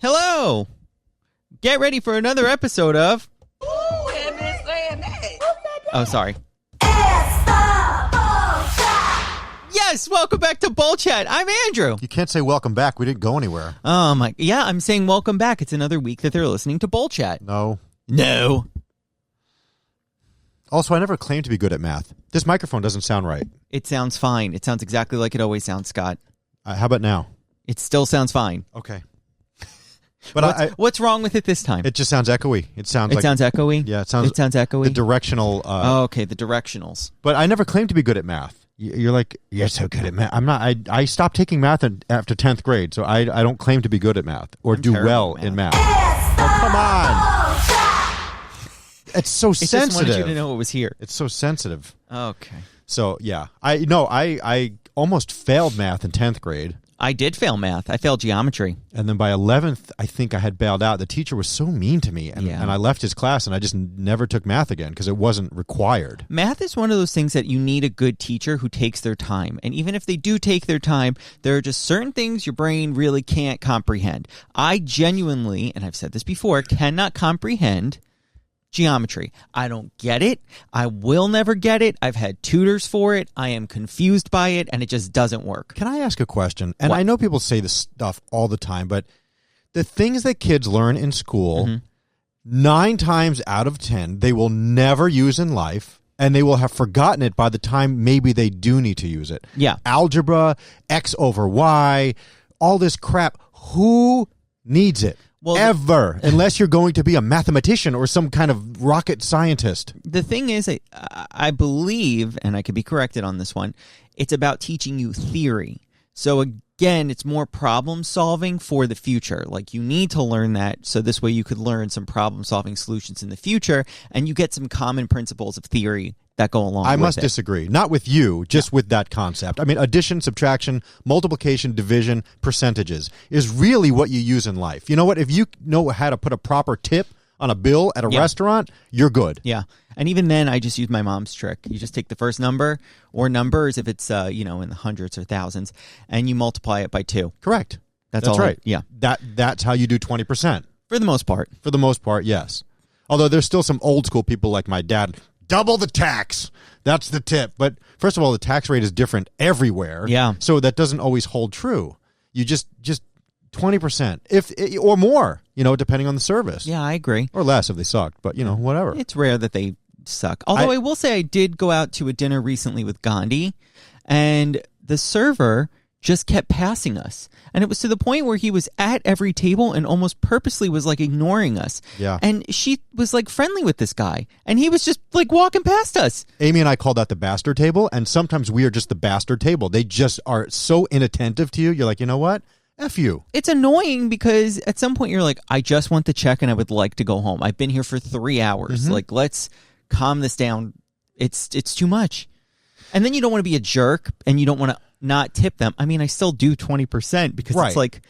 Hello. Get ready for another episode of... Ooh, I been saying that. Oh, sorry. It's the Bullshit! Yes, welcome back to Bull Chat. I'm Andrew. You can't say welcome back. We didn't go anywhere. Oh, my... Yeah, I'm saying welcome back. It's another week that they're listening to Bull Chat. No. No. Also, I never claimed to be good at math. This microphone doesn't sound right. It sounds fine. It sounds exactly like it always sounds, Scott. How about now? It still sounds fine. Okay. But what's wrong with it this time? it just sounds echoey. It sounds echoey? Yeah, it sounds echoey? The directional. Oh, okay, the directionals. But I never claimed to be good at math. You're like, you're so good at math. I'm not. I stopped taking math after 10th grade, so I don't claim to be good at math or do well in math. Oh, come on. It's so sensitive. I just wanted you to know it was here. It's so sensitive. Okay. So, yeah. I almost failed math in 10th grade. I did fail math. I failed geometry. And then by 11th, I think I had bailed out. The teacher was so mean to me, and I left his class, and I just never took math again because it wasn't required. Math is one of those things that you need a good teacher who takes their time. And even if they do take their time, there are just certain things your brain really can't comprehend. I genuinely, and I've said this before, cannot comprehend geometry. I don't get it. I will never get it. I've had tutors for it. I am confused by it, and it just doesn't work. Can I ask a question? And What? I know people say this stuff all the time, but the things that kids learn in school, 9 times out of 10, they will never use in life, and they will have forgotten it by the time maybe they do need to use it. Yeah. Algebra, X over Y, all this crap. Who needs it? Well, ever, unless you're going to be a mathematician or some kind of rocket scientist. The thing is, I believe, and I could be corrected on this one, it's about teaching you theory. So again, it's more problem solving for the future. Like, you need to learn that so this way you could learn some problem solving solutions in the future, and you get some common principles of theory that go along with it. I must disagree. Not with you, just with that concept. I mean, addition, subtraction, multiplication, division, percentages is really what you use in life. You know what? If you know how to put a proper tip on a bill at a restaurant, you're good. Yeah. And even then, I just use my mom's trick. You just take the first number, or numbers if it's, in the hundreds or thousands, and you multiply it by 2. Correct. That's all right. Yeah. That's how you do 20%. For the most part. For the most part, yes. Although there's still some old school people like my dad. Double the tax. That's the tip. But first of all, the tax rate is different everywhere. Yeah. So that doesn't always hold true. You just 20%, or more, depending on the service. Yeah, I agree. Or less if they sucked, but whatever. It's rare that they suck. Although I will say I did go out to a dinner recently with Gandhi, and the server just kept passing us. And it was to the point where he was at every table and almost purposely was like ignoring us. Yeah. And she was like friendly with this guy, and he was just like walking past us. Amy and I call that the bastard table, and sometimes we are just the bastard table. They just are so inattentive to you. You're like, you know what? F you. It's annoying because at some point you're like, I just want the check and I would like to go home. I've been here for 3 hours. Like, let's calm this down. It's too much. And then you don't want to be a jerk, and you don't want to not tip them. I mean, I still do 20% because it's like,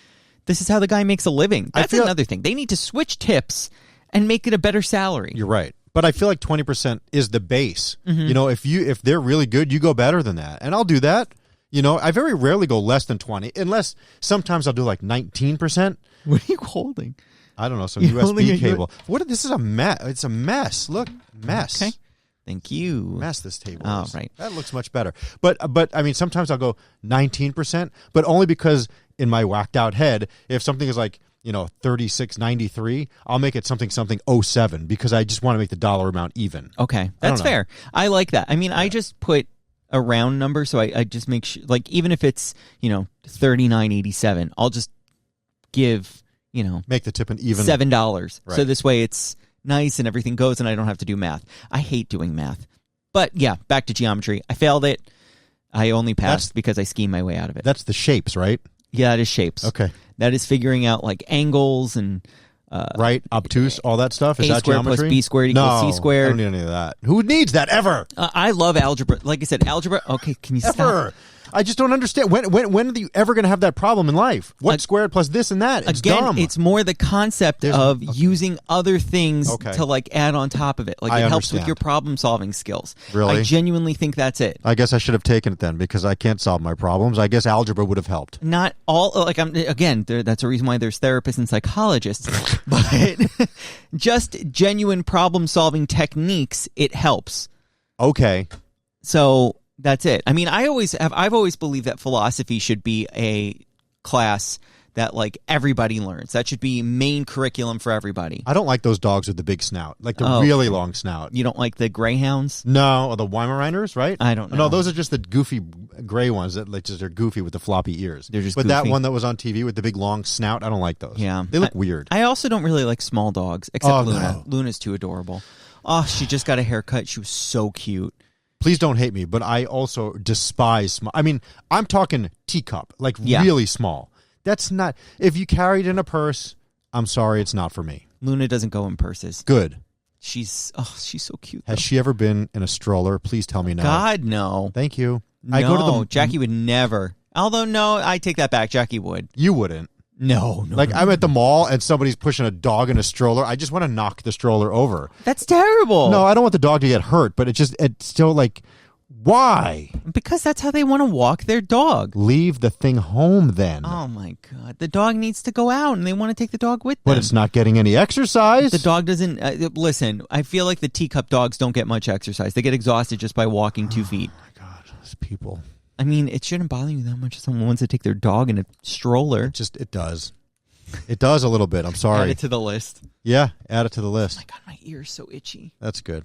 this is how the guy makes a living. That's another thing. They need to switch tips and make it a better salary. You're right. But I feel like 20% is the base. If they're really good, you go better than that. And I'll do that. I very rarely go less than 20, unless sometimes I'll do like 19%. What are you holding? I don't know, some You're holding USB cable. This is a mess. It's a mess. Look, mess. Okay. Thank you. Mess this table is. Right. That looks much better. But I mean, sometimes I'll go 19%, but only because in my whacked out head, if something is like, 36.93, I'll make it something 07 because I just want to make the dollar amount even. Okay. That's fair. I like that. I mean, I just put a round number, so I just make sure, like, even if it's, 39.87, I'll just give, make the tip an even $7. Right. So this way it's nice and everything goes and I don't have to do math. I hate doing math. But yeah, back to geometry. I failed it. I only passed because I schemed my way out of it. That's the shapes, right? Yeah, that is shapes. Okay. That is figuring out like angles and right, obtuse, all that stuff. Is A that squared geometry? plus B squared equals C squared. I don't need any of that. Who needs that ever? I love algebra. Like I said, algebra. Okay, can you stop? Ever. I just don't understand. When are you ever going to have that problem in life? What squared plus this and that? It's Again, dumb. it's more the concept of using other things Okay. to like add on top of it. Like I it helps with understand. your problem solving skills. Really? I genuinely think that's it. I guess I should have taken it then because I can't solve my problems. I guess algebra would have helped. Not all like that's a reason why there's therapists and psychologists. But just genuine problem solving techniques, it helps. Okay. So that's it. I mean, I've always believed that philosophy should be a class that like everybody learns. That should be main curriculum for everybody. I don't like those dogs with the big snout, like the really long snout. You don't like the greyhounds? No, or the Weimaraners, right? I don't know. No, those are just the goofy gray ones that like just are goofy with the floppy ears. They're just But that goofy. one that was on TV with the big long snout, I don't like those. Yeah. They look weird. I also don't really like small dogs, except Luna. No. Luna's too adorable. Oh, she just got a haircut. She was so cute. Please don't hate me, but I also despise small. I mean, I'm talking teacup, like really small. That's not. If you carry it in a purse, I'm sorry, it's not for me. Luna doesn't go in purses. Good. She's so cute. Has she ever been in a stroller? Please tell me no. God, no. Thank you. No, I go to the. Jackie would never. Although, no, I take that back. Jackie would. You wouldn't. No. Like, I'm at the mall and somebody's pushing a dog in a stroller. I just want to knock the stroller over. That's terrible. No, I don't want the dog to get hurt, but it's still like, why? Because that's how they want to walk their dog. Leave the thing home then. Oh, my God. The dog needs to go out, and they want to take the dog with them. But it's not getting any exercise. The dog doesn't... listen, I feel like the teacup dogs don't get much exercise. They get exhausted just by walking 2 feet. Oh, my God. These people. I mean, it shouldn't bother you that much if someone wants to take their dog in a stroller. It does. It does a little bit. I'm sorry. Add it to the list. Yeah, add it to the list. Oh, my God, my ear's so itchy. That's good.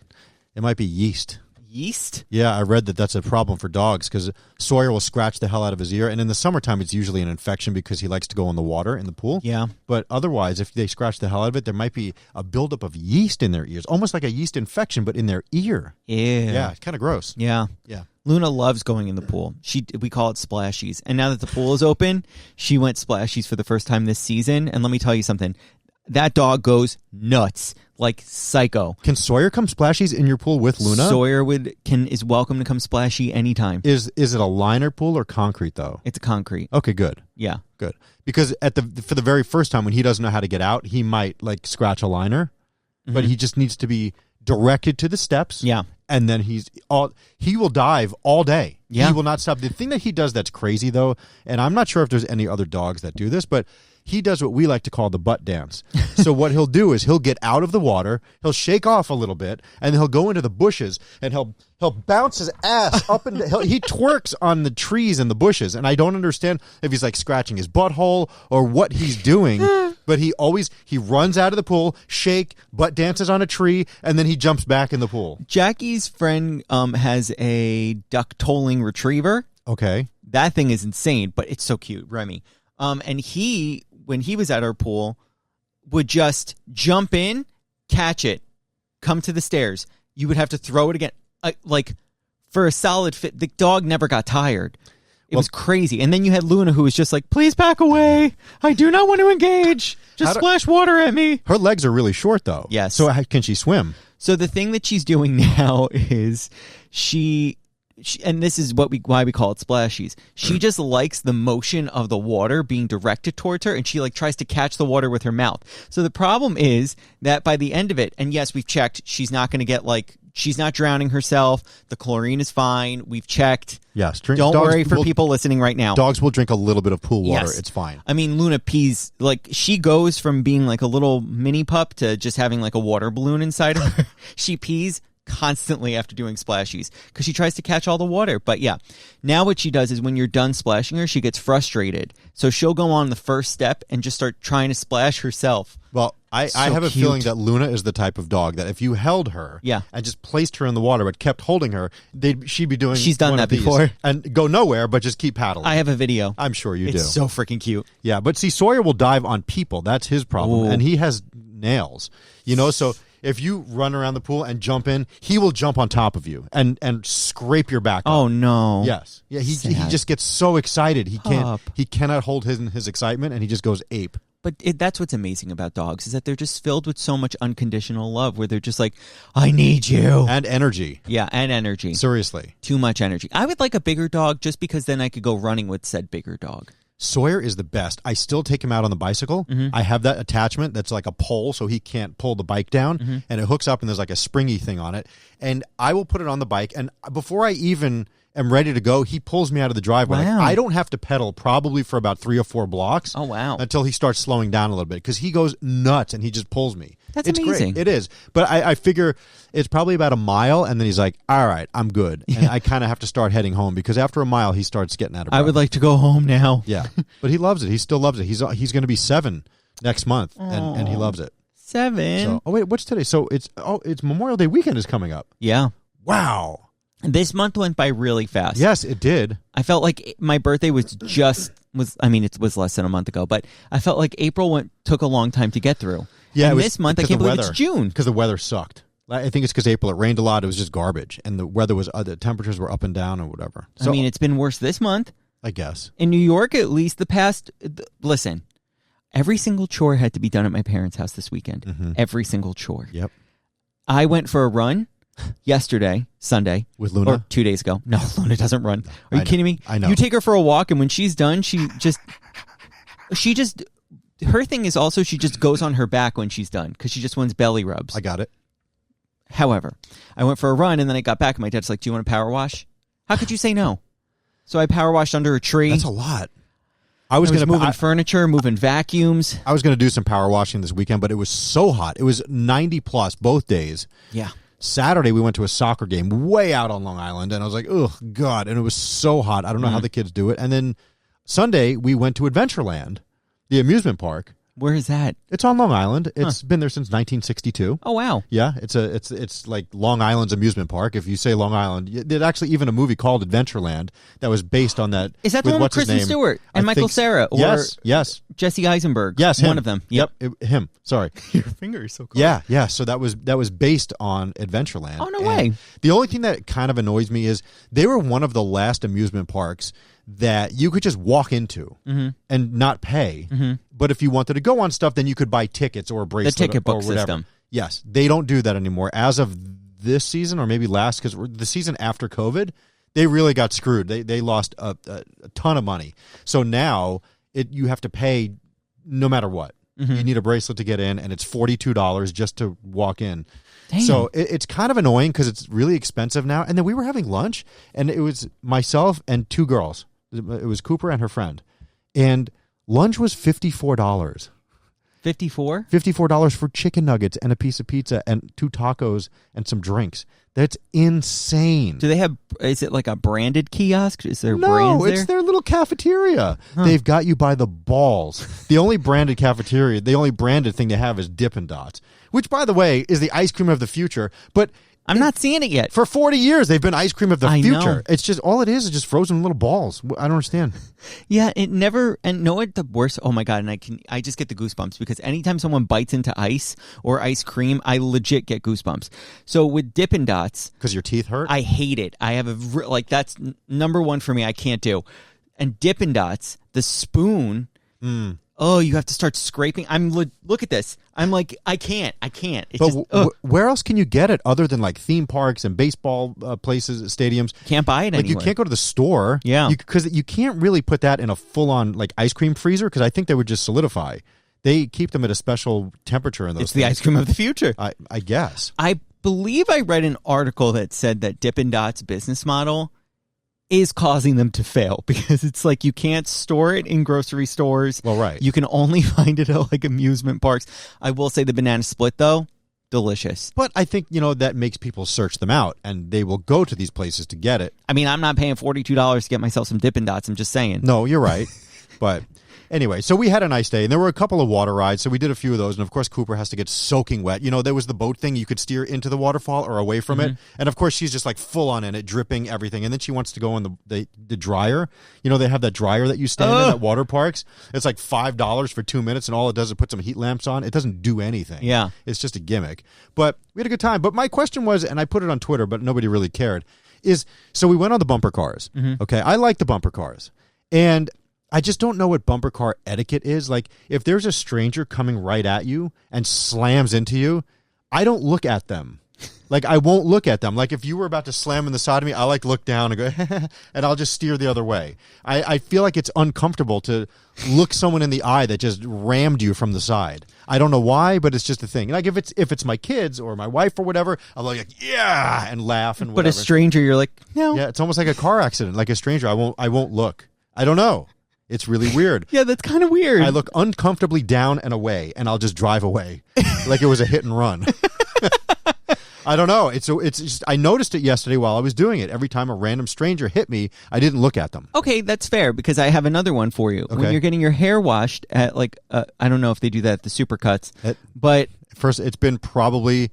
It might be yeast. Yeast? Yeah, I read that that's a problem for dogs because Sawyer will scratch the hell out of his ear. And in the summertime, it's usually an infection because he likes to go in the water in the pool. Yeah. But otherwise, if they scratch the hell out of it, there might be a buildup of yeast in their ears, almost like a yeast infection, but in their ear. Ew. Yeah, it's kind of gross. Yeah. Yeah. Luna loves going in the pool. We call it splashies. And now that the pool is open, she went splashies for the first time this season. And let me tell you something. That dog goes nuts, like psycho. Can Sawyer come splashies in your pool with Luna? Sawyer is welcome to come splashy anytime. Is it a liner pool or concrete though? It's a concrete. Okay, good. Yeah. Good. Because for the very first time when he doesn't know how to get out, he might like scratch a liner, but he just needs to be directed to the steps. Yeah. And then he will dive all day. Yeah. He will not stop. The thing that he does that's crazy though, and I'm not sure if there's any other dogs that do this, but he does what we like to call the butt dance. So what he'll do is he'll get out of the water, he'll shake off a little bit, and then he'll go into the bushes and he'll bounce his ass up and he twerks on the trees and the bushes. And I don't understand if he's like scratching his butthole or what he's doing, but he runs out of the pool, butt dances on a tree, and then he jumps back in the pool. Jackie's friend has a duck tolling retriever. Okay. That thing is insane, but it's so cute, Remy. And when he was at our pool, would just jump in, catch it, come to the stairs. You would have to throw it again. Like, for a solid fit, the dog never got tired. It was crazy. And then you had Luna, who was just like, please back away. I do not want to engage. Just splash water at me. Her legs are really short, though. Yes. So can she swim? So the thing that she's doing now is she and this is why we call it splashies. She just likes the motion of the water being directed towards her, and she like tries to catch the water with her mouth. So the problem is that by the end of it, and yes, we've checked, she's not going to get she's not drowning herself. The chlorine is fine. We've checked. Yes. Don't worry for people listening right now. Dogs will drink a little bit of pool water. Yes. It's fine. I mean, Luna pees, she goes from being like a little mini pup to just having like a water balloon inside of her. She pees constantly after doing splashies because she tries to catch all the water. But yeah, now what she does is when you're done splashing her, she gets frustrated. So she'll go on the first step and just start trying to splash herself. Well, I have a feeling that Luna is the type of dog that if you held her and just placed her in the water but kept holding her, she'd be doing She's done one that of these before. and go nowhere but just keep paddling. I have a video. I'm sure you do. It's so freaking cute. Yeah, but see, Sawyer will dive on people. That's his problem. Ooh. And he has nails. So if you run around the pool and jump in, he will jump on top of you and scrape your back up. Oh, no. Yes. Yeah, he just gets so excited. He cannot hold his excitement, and he just goes ape. But that's what's amazing about dogs, is that they're just filled with so much unconditional love, where they're just like, I need you. And energy. Yeah, and energy. Seriously. Too much energy. I would like a bigger dog just because then I could go running with said bigger dog. Sawyer is the best. I still take him out on the bicycle. I have that attachment that's like a pole so he can't pull the bike down, and it hooks up and there's like a springy thing on it. And I will put it on the bike, and before I even am ready to go, he pulls me out of the driveway. Wow. Like, I don't have to pedal probably for about 3 or 4 blocks. Oh, wow. Until he starts slowing down a little bit, because he goes nuts and he just pulls me. That's it's amazing. Great. It is. But I figure it's probably about a mile, and then he's like, all right, I'm good. And I kind of have to start heading home, because after a mile, he starts getting out of breath. I would like to go home now. Yeah. But he loves it. He still loves it. He's going to be 7 next month, and he loves it. 7. So, wait, what's today? So it's Memorial Day weekend is coming up. Yeah. Wow. This month went by really fast. Yes, it did. I felt like my birthday was it was less than a month ago, but I felt like April took a long time to get through. Yeah, and this month I can't believe it's June. Because the weather sucked. I think it's because April, it rained a lot. It was just garbage. And the weather was, the temperatures were up and down or whatever. So, I mean, it's been worse this month. I guess. In New York, at least listen, every single chore had to be done at my parents' house this weekend. Every single chore. Yep. I went for a run yesterday, Sunday. With Luna? Or 2 days ago. No, Luna doesn't run. Are you kidding me? I know. You take her for a walk, and when she's done, her thing is also she just goes on her back when she's done, because she just wants belly rubs. I got it. However, I went for a run, and then I got back, and my dad's like, do you want to power wash? How could you say no? So I power washed under a tree. That's a lot. I was moving furniture, moving vacuums. I was going to do some power washing this weekend, but it was so hot. It was 90 plus both days. Yeah. Saturday, we went to a soccer game way out on Long Island, and I was like, oh, God. And it was so hot. I don't know how the kids do it. And then Sunday, we went to Adventureland, the amusement park. Where is that? It's on Long Island. It's been there since 1962. Oh, wow. Yeah, it's like Long Island's amusement park. If you say Long Island, there's actually even a movie called Adventureland that was based on that. Is that the one with Kristen Stewart and Michael Cera? Or yes. Jesse Eisenberg. Yes, him. One of them. Yep, him. Sorry. Your finger is so cold. Yeah. So that was based on Adventureland. Oh, no way. The only thing that kind of annoys me is they were one of the last amusement parks that you could just walk into and not pay. But if you wanted to go on stuff, then you could buy tickets or a bracelet. The ticket book or whatever. system. Yes, they don't do that anymore. As of this season, or maybe last, because the season after COVID, they really got screwed. They lost a ton of money. So now you have to pay no matter what. You need a bracelet to get in, and it's $42 just to walk in. Damn. So it's kind of annoying because it's really expensive now. And then we were having lunch, and it was myself and 2 girls. It was Cooper and her friend. And lunch was $54. 54? $54 for chicken nuggets and a piece of pizza and 2 tacos and some drinks. That's insane. Do they have, is it like a branded kiosk? Is there brands No, there? it's their little cafeteria. They've got you by the balls. The only branded cafeteria, the only branded thing they have is Dippin' Dots, which, by the way, is the ice cream of the future. But I'm not seeing it yet. for 40 years, they've been ice cream of the I future. know. It's just, all it is just frozen little balls. I don't understand. Yeah, it never, and know what the worst, oh my God, and I just get the goosebumps because anytime someone bites into ice or ice cream, I legit get goosebumps. So with Dippin' Dots. Because your teeth hurt? I hate it. I have that's number one for me. I can't do. And Dippin' Dots, the spoon. Oh, you have to start scraping. Look at this. I'm like, I can't. It's but where else can you get it other than like theme parks and baseball places, stadiums? Can't buy it like anywhere. You can't go to the store. Yeah. Because you can't really put that in a full-on like ice cream freezer because I think they would just solidify. They keep them at a special temperature in those It's the ice cream of the future. I guess. I believe I read an article that said that Dippin' Dots business model is causing them to fail because it's like you can't store it in grocery stores. Well, right. You can only find it at like amusement parks. I will say the banana split, though, delicious. But I think, that makes people search them out and they will go to these places to get it. I mean, I'm not paying $42 to get myself some Dippin' Dots. I'm just saying. No, you're right. But anyway, so we had a nice day, and there were a couple of water rides, so we did a few of those, and of course Cooper has to get soaking wet. There was the boat thing. You could steer into the waterfall or away from it, and of course she's just like full on in it, dripping everything, and then she wants to go in the dryer. They have that dryer that you stand in at water parks. It's like $5 for 2 minutes, and all it does is put some heat lamps on. It doesn't do anything. Yeah. It's just a gimmick. But we had a good time. But my question was, and I put it on Twitter, but nobody really cared, so we went on the bumper cars. Okay, I like the bumper cars. And I just don't know what bumper car etiquette is. Like, if there's a stranger coming right at you and slams into you, I don't look at them. Like, I won't look at them. Like, if you were about to slam in the side of me, I like look down and go, and I'll just steer the other way. I feel like it's uncomfortable to look someone in the eye that just rammed you from the side. I don't know why, but it's just a thing. Like, if it's my kids or my wife or whatever, I'll like, yeah, and laugh and whatever. But a stranger, you're like, no. Yeah, it's almost like a car accident. Like a stranger, I won't look. I don't know. It's really weird. Yeah, that's kind of weird. I look uncomfortably down and away, and I'll just drive away like it was a hit and run. I don't know. It's just, I noticed it yesterday while I was doing it. Every time a random stranger hit me, I didn't look at them. Okay, that's fair, because I have another one for you. Okay. When you're getting your hair washed at, like, I don't know if they do that at the Supercuts, but first, it's been probably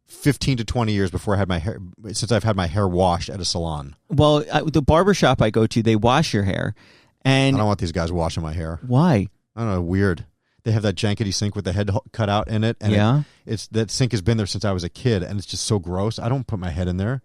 15 to 20 years before I had my hair, since I've had my hair washed at a salon. Well, the barbershop I go to, they wash your hair. And I don't want these guys washing my hair. Why? I don't know. Weird. They have that jankety sink with the head cut out in it. And yeah. It's that sink has been there since I was a kid, and it's just so gross. I don't put my head in there.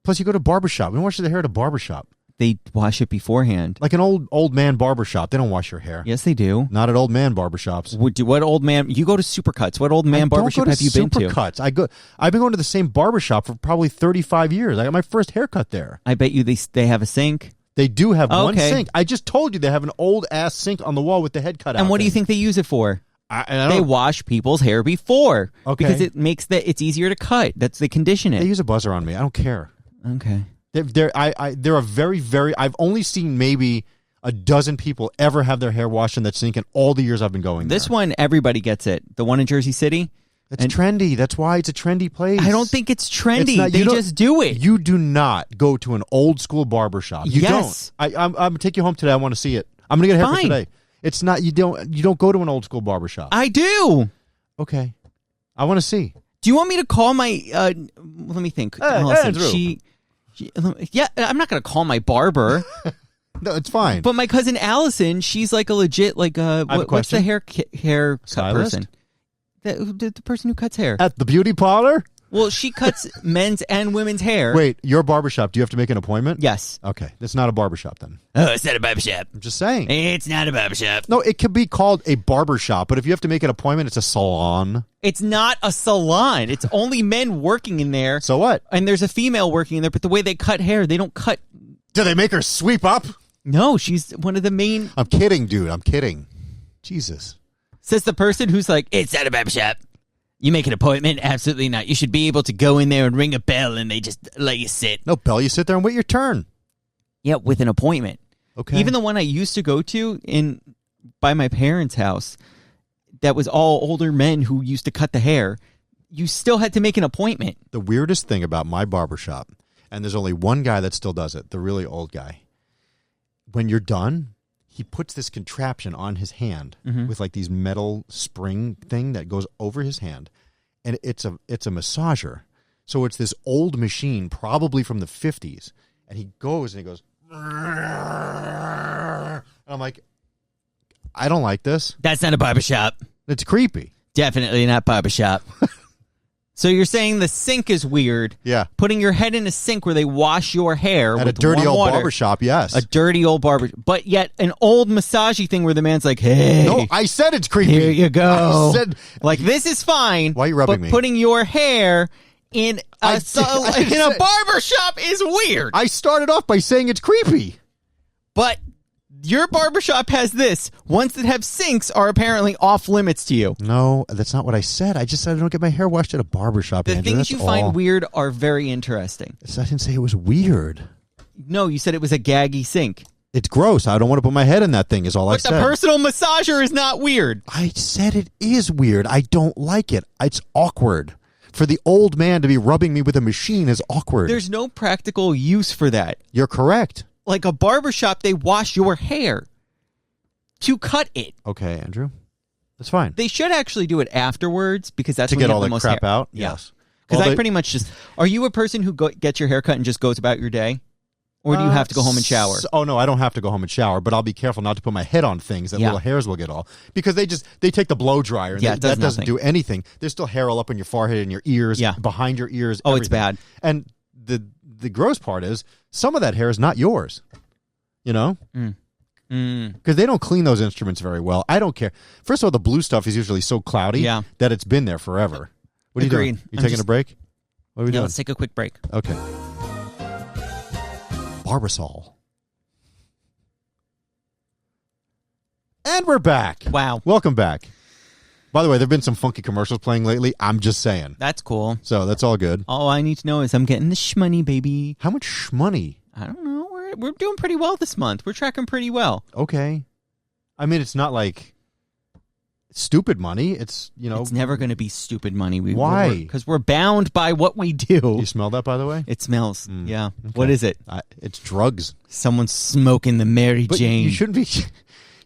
Plus, you go to Barbershop. We don't wash the hair at a barbershop. They wash it beforehand. Like an old man barbershop. They don't wash your hair. Yes, they do. Not at old man barbershops. What old man? You go to Supercuts. What old man barbershop have you been to? Supercuts. I've been going to the same barbershop for probably 35 years. I got my first haircut there. I bet you they have a sink. They do have one sink. I just told you they have an old-ass sink on the wall with the head cut out. And what do you think they use it for? They wash people's hair before. Okay. Because it makes it's easier to cut. They condition it. They use a buzzer on me. I don't care. Okay. They're a very, very... I've only seen maybe a dozen people ever have their hair washed in that sink in all the years I've been going there. This one, everybody gets it. The one in Jersey City... It's trendy. That's why it's a trendy place. I don't think it's trendy. They just do it. You do not go to an old school barbershop. You yes. don't. I'm going to take you home today. I want to see it. I'm going to get a haircut today. It's not. You don't go to an old school barbershop. I do. Okay. I want to see. Do you want me to call my? Let me think. Allison, yeah. I'm not going to call my barber. No, it's fine. But my cousin Allison, she's like a legit like what's the haircut person? The person who cuts hair. At the beauty parlor? Well, she cuts men's and women's hair. Wait, your barbershop, do you have to make an appointment? Yes. Okay, it's not a barbershop then. Oh, it's not a barbershop. I'm just saying. It's not a barbershop. No, it could be called a barbershop, but if you have to make an appointment, it's a salon. It's not a salon. It's only men working in there. So what? And there's a female working in there, but the way they cut hair, they don't cut. Do they make her sweep up? No, she's one of the main. I'm kidding, dude. I'm kidding. Jesus. Says the person who's like, it's not a barbershop. You make an appointment? Absolutely not. You should be able to go in there and ring a bell and they just let you sit. No bell. You sit there and wait your turn. Yeah, with an appointment. Okay. Even the one I used to go to by my parents' house, that was all older men who used to cut the hair. You still had to make an appointment. The weirdest thing about my barbershop, and there's only one guy that still does it, the really old guy. When you're done, he puts this contraption on his hand with like these metal spring thing that goes over his hand, and it's a massager. So it's this old machine, probably from the 50s, and he goes and and I'm like, I don't like this. That's not a barbershop. It's creepy. Definitely not barbershop. So you're saying the sink is weird? Yeah. Putting your head in a sink where they wash your hair at with a dirty warm old water. barbershop, yes. A dirty old barber, but yet an old massagey thing where the man's like, "Hey, no, I said it's creepy. Here you go." I said, like, this is fine. Why are you rubbing me? Putting your hair in a barbershop is weird. I started off by saying it's creepy, but your barbershop has this. Ones that have sinks are apparently off limits to you. No, that's not what I said. I just said I don't get my hair washed at a barbershop, The Andrew. things That's you all. find weird are very interesting. I didn't say it was weird. No, you said it was a gaggy sink. It's gross. I don't want to put my head in that thing is all I But said. the personal massager is not weird. I said it is weird. I don't like it. It's awkward. For the old man to be rubbing me with a machine is awkward. There's no practical use for that. You're correct. Like a barbershop, they wash your hair to cut it. Okay, Andrew. That's fine. They should actually do it afterwards because that's To when get you have all the the most crap hair. out? Yeah. Yes. Because Well, I pretty much just... Are you a person who gets your hair cut and just goes about your day? Or do you have to go home and shower? Oh, no, I don't have to go home and shower, but I'll be careful not to put my head on things that little hairs will get all. Because they take the blow dryer and that doesn't do anything. There's still hair all up in your forehead and your ears, behind your ears. Oh, everything. it's bad. And the gross part is some of that hair is not yours. You know? Because they don't clean those instruments very well. I don't care. First of all, the blue stuff is usually so cloudy that it's been there forever. What are you doing? You taking a break? What are we doing? Let's take a quick break. Okay. Barbershop. And we're back. Wow. Welcome back. By the way, there have been some funky commercials playing lately. I'm just saying. That's cool. So that's all good. All I need to know is I'm getting the shmoney, baby. How much shmoney? I don't know. We're doing pretty well this month. We're tracking pretty well. Okay. I mean, it's not like stupid money. It's, It's never going to be stupid money. Why? Because we're bound by what we do. You smell that, by the way? It smells. Yeah. Okay. What is it? It's drugs. Someone's smoking the Mary Jane. You shouldn't be...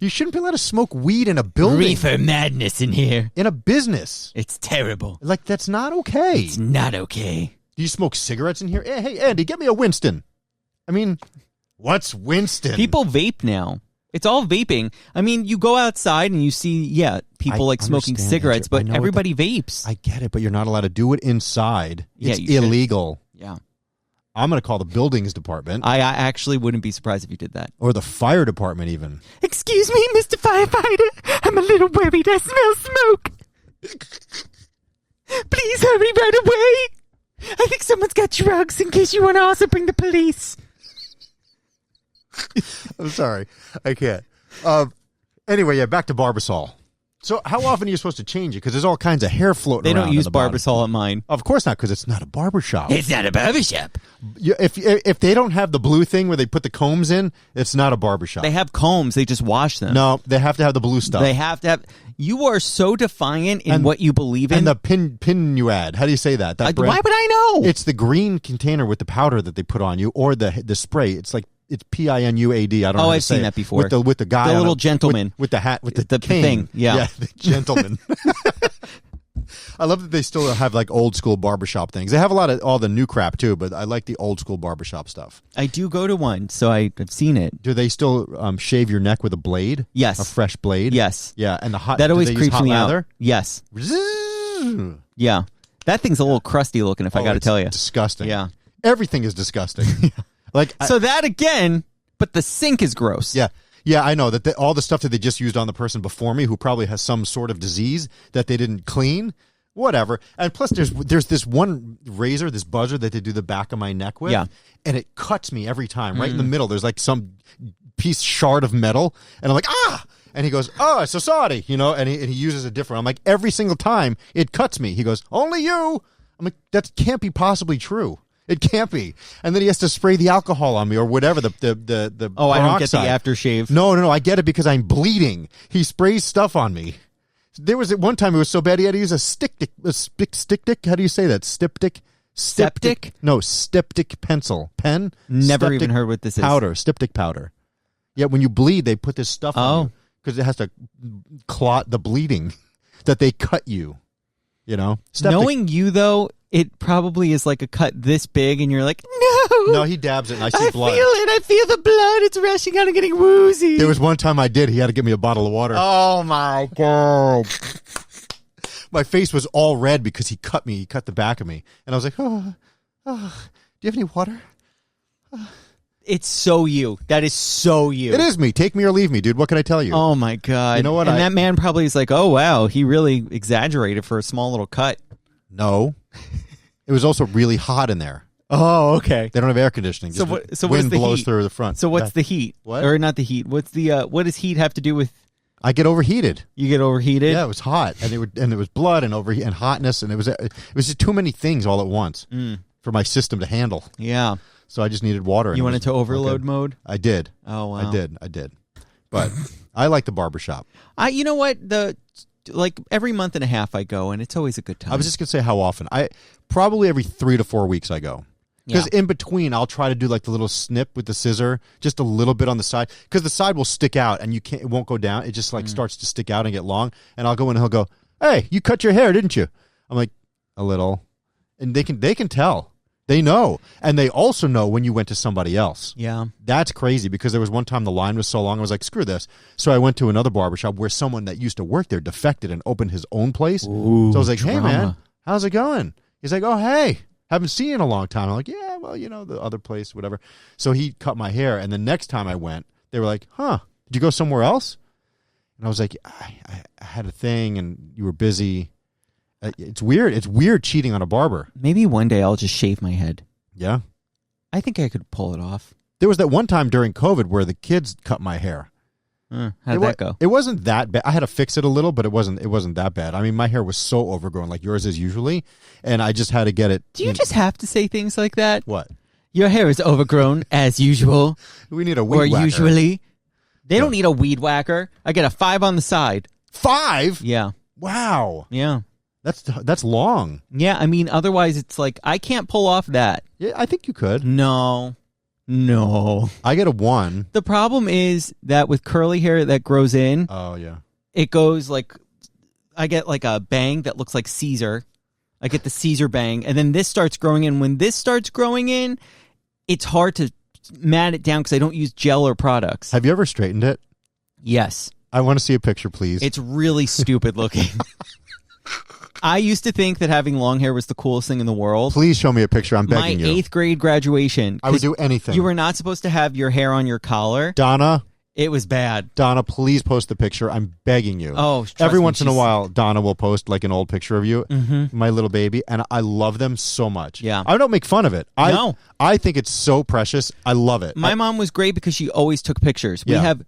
You shouldn't be allowed to smoke weed in a building. Reefer madness in here. In a business. It's terrible. Like, that's not okay. It's not okay. Do you smoke cigarettes in here? Hey, Andy, get me a Winston. I mean, what's Winston? People vape now. It's all vaping. I mean, you go outside and you see, people like smoking cigarettes, but everybody vapes. I get it, but you're not allowed to do it inside. It's illegal. Yeah. I'm going to call the buildings department. I actually wouldn't be surprised if you did that. Or the fire department even. Excuse me, Mr. Firefighter. I'm a little worried. I smell smoke. Please hurry right away. I think someone's got drugs in case you want to also bring the police. I'm sorry. I can't. Anyway, back to Barbasol. So how often are you supposed to change it? Because there's all kinds of hair floating around. They don't use Barbasol at mine. Of course not, because it's not a barbershop. It's not a barbershop. If they don't have the blue thing where they put the combs in, it's not a barbershop. They have combs. They just wash them. No, they have to have the blue stuff. They have to have... You are so defiant in what you believe in. And the pin you add. How do you say that? Why would I know? It's the green container with the powder that they put on you, or the spray. It's like... It's PINUAD. I don't know. Oh, I've seen that before. With the guy, the little gentleman with the hat, with the cane. Thing. Yeah, the gentleman. I love that they still have like old school barbershop things. They have a lot of all the new crap too, but I like the old school barbershop stuff. I do go to one, so I've seen it. Do they still shave your neck with a blade? Yes, a fresh blade. Yes, yeah, and the hot that always creeps me lather? out. Yes, yeah, that thing's a little crusty looking. If I got to tell you, disgusting. Yeah, everything is disgusting. Like that again, but the sink is gross. Yeah, I know that all the stuff that they just used on the person before me, who probably has some sort of disease that they didn't clean, whatever. And plus, there's this one razor, this buzzer that they do the back of my neck with, and it cuts me every time. Right in the middle, there's like some shard of metal, and I'm like, ah! And he goes, oh, so sorry, and he uses a different. I'm like, every single time it cuts me. He goes, only you. I'm like, that can't be possibly true. It can't be. And then he has to spray the alcohol on me or whatever, the Oh, I don't get the aftershave. No, I get it because I'm bleeding. He sprays stuff on me. There was one time it was so bad he had to use a stick. How do you say that? Styptic? Septic? No, styptic pencil. Pen? Never even heard what this is. Powder. Styptic powder. Yeah, when you bleed, they put this stuff on you because it has to clot the bleeding that they cut you. Knowing you, though, it probably is like a cut this big, and you're like, no. No, he dabs it, and I see blood. I feel the blood. It's rushing out and getting woozy. There was one time I did. He had to give me a bottle of water. Oh, my God. My face was all red because he cut me. He cut the back of me. And I was like, do you have any water? It's so you. That is so you. It is me. Take me or leave me, dude. What can I tell you? Oh, my God. You know what? And that man probably is like, oh, wow, he really exaggerated for a small little cut. No. It was also really hot in there. Oh, okay. They don't have air conditioning. So wind blows through the front. So what's the heat? What? Or not the heat. What's the what does heat have to do with? I get overheated. You get overheated? Yeah, it was hot, and it was blood and and hotness, and it was just too many things all at once for my system to handle. Yeah. So I just needed water. You went into overload mode? I did. Oh, wow. I did. But I like the barbershop. You know what? Like every month and a half I go, and it's always a good time. I was just going to say how often. Probably every 3 to 4 weeks I go. Because in between, I'll try to do like the little snip with the scissor, just a little bit on the side. Because the side will stick out, and it won't go down. It just like starts to stick out and get long. And I'll go in, and he'll go, hey, you cut your hair, didn't you? I'm like, a little. And they can tell. They know. And they also know when you went to somebody else. Yeah. That's crazy because there was one time the line was so long, I was like, screw this. So I went to another barbershop where someone that used to work there defected and opened his own place. Ooh, so I was like, drama. hey, man, how's it going? He's like, oh, hey, haven't seen you in a long time. I'm like, yeah, well, the other place, whatever. So he cut my hair. And the next time I went, they were like, huh, Did you go somewhere else? And I was like, I had a thing and you were busy. It's weird. It's weird cheating on a barber. Maybe one day I'll just shave my head. Yeah. I think I could pull it off. There was that one time during COVID where the kids cut my hair. How did that go? It wasn't that bad. I had to fix it a little, but it wasn't that bad. I mean, my hair was so overgrown, like yours is usually, and I just had to get it. Do you just have to say things like that? What? Your hair is overgrown as usual. We need a weed whacker. Usually. They don't need a weed whacker. I get a 5 on the side. 5? Yeah. Wow. Yeah. That's long. Yeah, I mean, otherwise it's like, I can't pull off that. Yeah, I think you could. No. I get a 1. The problem is that with curly hair that grows in, Oh, yeah. it goes like, I get like a bang that looks like Caesar. I get the Caesar bang, and then this starts growing in. When this starts growing in, it's hard to mat it down because I don't use gel or products. Have you ever straightened it? Yes. I want to see a picture, please. It's really stupid looking. I used to think that having long hair was the coolest thing in the world. Please show me a picture. I'm begging My you. 8th grade graduation. I would do anything. You were not supposed to have your hair on your collar. Donna, It was bad. please post the picture. I'm begging you. Oh, trust Every me, once in a she's- while, Donna will post like an old picture of you, my little baby, and I love them so much. Yeah. I don't make fun of it. No. I think it's so precious. I love it. My mom was great because she always took pictures. We Yeah. have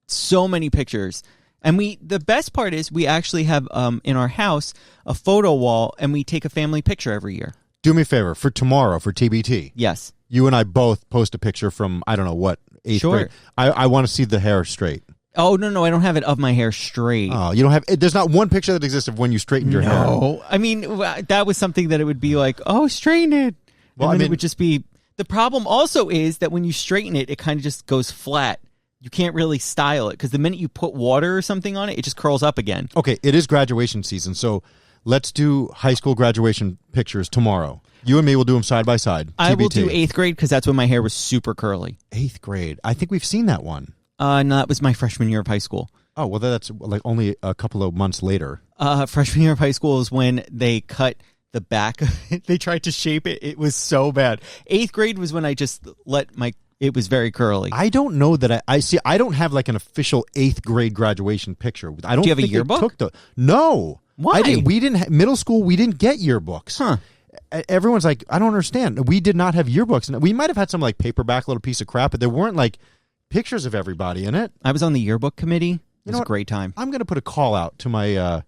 so many pictures. And the best part is we actually have in our house a photo wall, and we take a family picture every year. Do me a favor for tomorrow for TBT. Yes. You and I both post a picture from I don't know what 8th Sure. grade. I want to see the hair straight. Oh, no, I don't have it of my hair straight. Oh, you don't have. There's not one picture that exists of when you straightened your hair. No. I mean, that was something that it would be like, oh, straighten it. Well, and then I mean- it would just be. The problem also is that when you straighten it, it kind of just goes flat. You can't really style it because the minute you put water or something on it, it just curls up again. Okay, it is graduation season, so let's do high school graduation pictures tomorrow. You and me will do them side by side. I will do TBT. 8th grade because that's when my hair was super curly. 8th grade. I think we've seen that one. No, that was my freshman year of high school. Oh, well, that's like only a couple of months later. Freshman year of high school is when they cut the back. They tried to shape it. It was so bad. 8th grade was when I just it was very curly. I don't know that I see. I don't have like an official 8th grade graduation picture. I don't. Do you have a think yearbook? No. Why? We didn't. Middle school, we didn't get yearbooks. Huh. Everyone's like, I don't understand. We did not have yearbooks, and we might have had some like paperback little piece of crap, but there weren't like pictures of everybody in it. I was on the yearbook committee. It was know a what? great time. I'm going to put a call out to my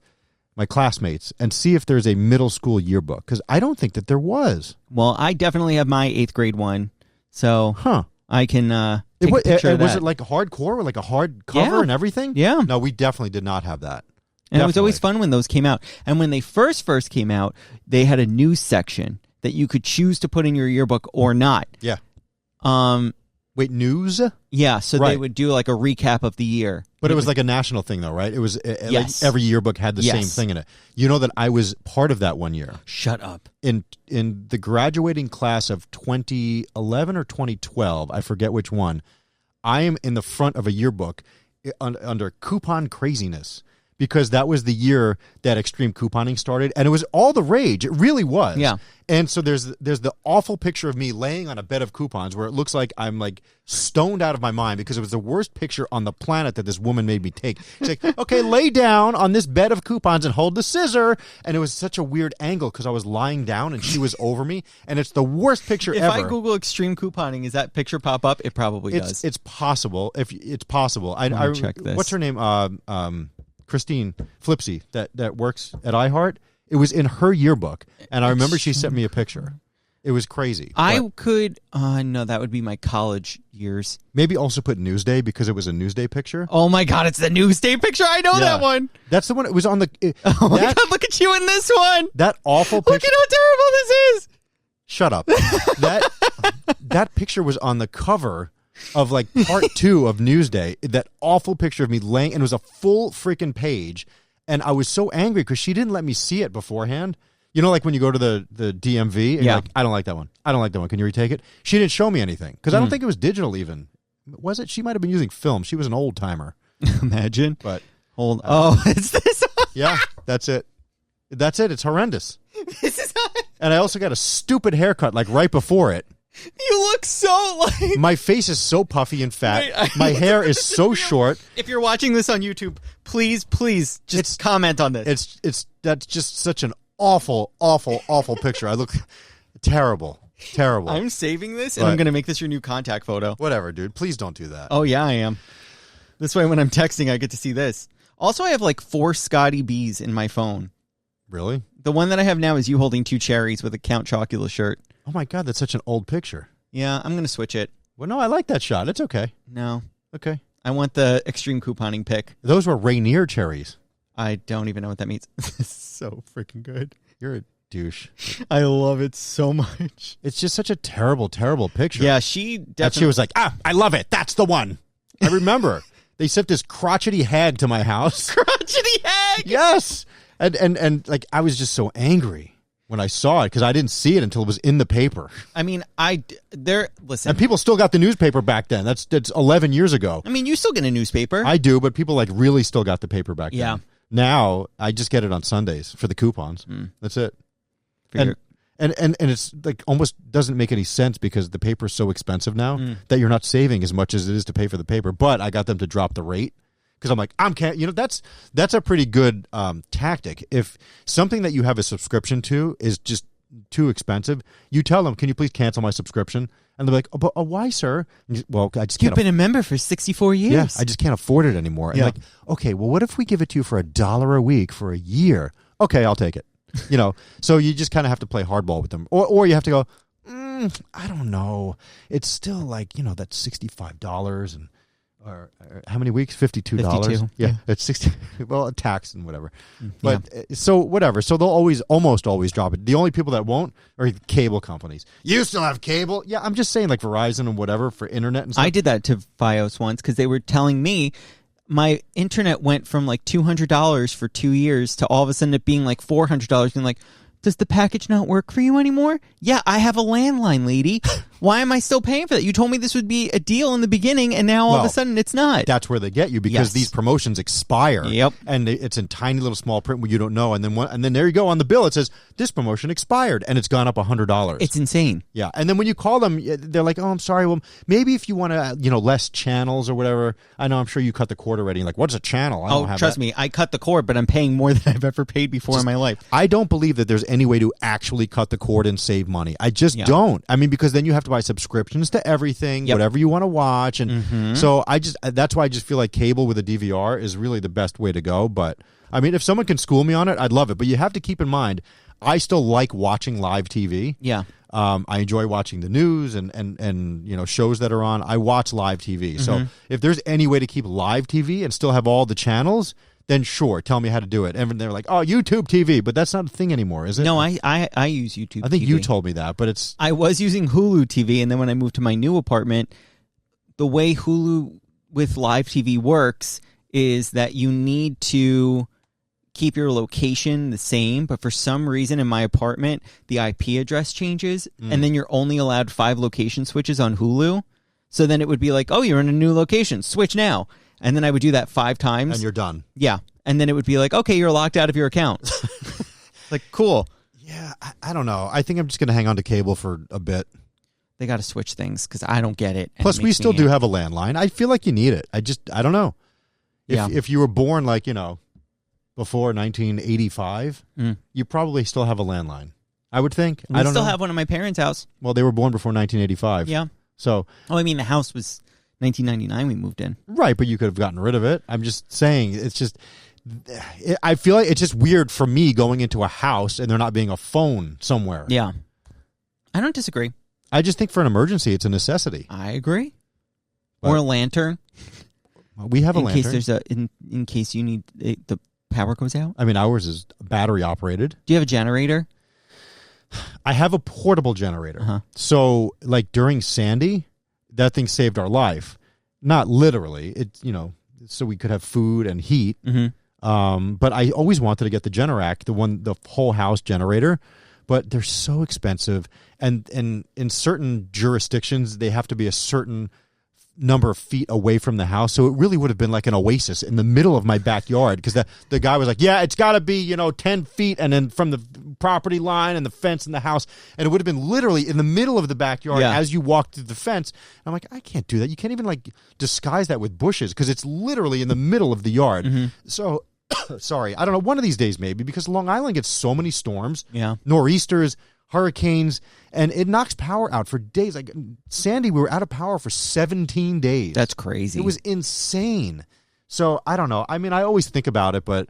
my classmates and see if there's a middle school yearbook because I don't think that there was. Well, I definitely have my 8th grade one, so I can take a picture of that. Was it like hardcore with like a hard cover Yeah. and everything? Yeah. No, we definitely did not have that. And it was always Definitely. fun when those came out. And when they first came out, they had a news section that you could choose to put in your yearbook or not. Yeah. Um, Wait, news? yeah, so they Right. would do like a recap of the year. But it was like a national thing, though, right? It was Yes. like every yearbook had the Yes. same thing in it. You know that I was part of that one year Shut up. in the graduating class of 2011 or 2012. I forget which one. I am in the front of a yearbook under coupon craziness because that was the year that extreme couponing started, and it was all the rage. It really was. Yeah. And so there's the awful picture of me laying on a bed of coupons where it looks like I'm like stoned out of my mind because it was the worst picture on the planet that this woman made me take. She's like, okay, lay down on this bed of coupons and hold the scissor. And it was such a weird angle because I was lying down and she was over me. And it's the worst picture If ever. I Google extreme couponing, is that picture pop up? It probably does. It's possible. If it's possible. I check this. What's her name? Christine Flipsy that works at iHeart. It was in her yearbook, and I remember she sent me a picture. It was crazy. I But could, no, that would be my college years. maybe also put Newsday because it was a Newsday picture. Oh my God, it's the Newsday picture. I know Yeah. that one. That's the one. It was on the. Oh my that, God, look at you in this one. that awful Look picture. at how terrible this is. Shut up. that picture was on the cover of like part 2 of Newsday. That awful picture of me laying, and it was a full freaking page. And I was so angry because she didn't let me see it beforehand. You know, like when you go to the DMV, and you're like, I don't like that one. I don't like that one. Can you retake it? She didn't show me anything because I don't think it was digital even. Was it? She might have been using film. She was an old timer. Imagine. But Hold. Oh, it's this one. yeah, that's it. That's it. It's horrendous. This is And I also got a stupid haircut like right before it. You look so like... My face is so puffy and fat. My hair is so short. If you're watching this on YouTube, please just comment on this. That's just such an awful picture. I look terrible. I'm saving this, and I'm going to make this your new contact photo. Whatever, dude. Please don't do that. Oh, yeah, I am. This way, when I'm texting, I get to see this. Also, I have like 4 Scotty B's in my phone. Really? The one that I have now is you holding 2 cherries with a Count Chocula shirt. Oh, my God. That's such an old picture. Yeah, I'm going to switch it. Well, no, I like that shot. It's okay. No. Okay. I want the extreme couponing pick. Those were Rainier cherries. I don't even know what that means. This is so freaking good. You're a douche. I love it so much. It's just such a terrible picture. Yeah, she definitely... That she was like, I love it. That's the one. I remember. They sent this crotchety hag to my house. Crotchety hag? Yes. And like, I was just so angry when I saw it because I didn't see it until it was in the paper. I mean, listen. And people still got the newspaper back then. That's 11 years ago. I mean, you still get a newspaper. I do, but people like really still got the paper back yeah. then. Now, I just get it on Sundays for the coupons. That's it. And it's like almost doesn't make any sense because the paper is so expensive now that you're not saving as much as it is to pay for the paper. But I got them to drop the rate. Because I'm like, that's a pretty good tactic. If something that you have a subscription to is just too expensive, you tell them, can you please cancel my subscription? And they're like, oh, but why, sir? Well, I just can't. You've been a member for 64 years. Yeah, I just can't afford it anymore. And yeah. like, okay, well, what if we give it to you for $1 a week for a year? Okay, I'll take it. So you just kind of have to play hardball with them. Or you have to go, I don't know. It's still like, that's $65 and... Or how many weeks? $52. 52. Yeah, it's 60. Well, tax and whatever. But so whatever. So they'll almost always drop it. The only people that won't are cable companies. You still have cable? Yeah, I'm just saying like Verizon and whatever for internet and stuff. I did that to Fios once because they were telling me my internet went from like $200 for 2 years to all of a sudden it being like $400. And like, does the package not work for you anymore? Yeah, I have a landline, lady. Why am I still paying for that? You told me this would be a deal in the beginning, and now all of a sudden it's not. That's where they get you because these promotions expire. Yep. And it's in tiny little small print where you don't know. And then there you go on the bill. It says, this promotion expired, and it's gone up $100. It's insane. Yeah. And then when you call them, they're like, oh, I'm sorry. Well, maybe if you want to, less channels or whatever. I know, I'm sure you cut the cord already. Like, what's a channel? I don't have trust me. I cut the cord, but I'm paying more than I've ever paid before in my life. I don't believe that there's any way to actually cut the cord and save money. I just don't. I mean, because then you have to buy subscriptions to everything, whatever you want to watch. And so that's why I just feel like cable with a DVR is really the best way to go. But I mean, if someone can school me on it, I'd love it. But you have to keep in mind, I still like watching live TV. Yeah. I enjoy watching the news and shows that are on. I watch live TV. So if there's any way to keep live TV and still have all the channels, then sure, tell me how to do it. And they're like, oh, YouTube TV, but that's not a thing anymore, is it? No, I use YouTube TV. I think you told me that, but I was using Hulu TV, and then when I moved to my new apartment, the way Hulu with live TV works is that you need to keep your location the same, but for some reason in my apartment, the IP address changes, and then you're only allowed 5 location switches on Hulu. So then it would be like, oh, you're in a new location, switch now. And then I would do that 5 times. And you're done. Yeah. And then it would be like, okay, you're locked out of your account. Like, cool. Yeah, I don't know. I think I'm just going to hang on to cable for a bit. They got to switch things because I don't get it. Plus, we still do have a landline. I feel like you need it. I don't know. If you were born like, before 1985, you probably still have a landline. I would think. I don't still know. have one at my parents' house. Well, they were born before 1985. Yeah. So. Oh, I mean, the house was 1999 we moved in. Right, but you could have gotten rid of it. I'm just saying, it's just, I feel like it's just weird for me going into a house and there not being a phone somewhere. Yeah. I don't disagree. I just think for an emergency, it's a necessity. I agree. But or a lantern. We have a lantern. In case there's in case you need the power goes out. I mean, ours is battery operated. Do you have a generator? I have a portable generator. So, like during Sandy, that thing saved our life. Not literally. It so we could have food and heat. But I always wanted to get the Generac, the whole house generator. But they're so expensive, and in certain jurisdictions, they have to be a certain number of feet away from the house. So it really would have been like an oasis in the middle of my backyard because the guy was like, yeah, it's got to be 10 feet, and then from the property line and the fence and the house, and it would have been literally in the middle of the backyard as you walked through the fence. I'm like, I can't do that. You can't even like disguise that with bushes because it's literally in the middle of the yard. So, sorry, I don't know. One of these days maybe, because Long Island gets so many storms, nor'easters, hurricanes, and it knocks power out for days. Like Sandy, we were out of power for 17 days. That's crazy. It was insane. So I don't know. I mean, I always think about it, but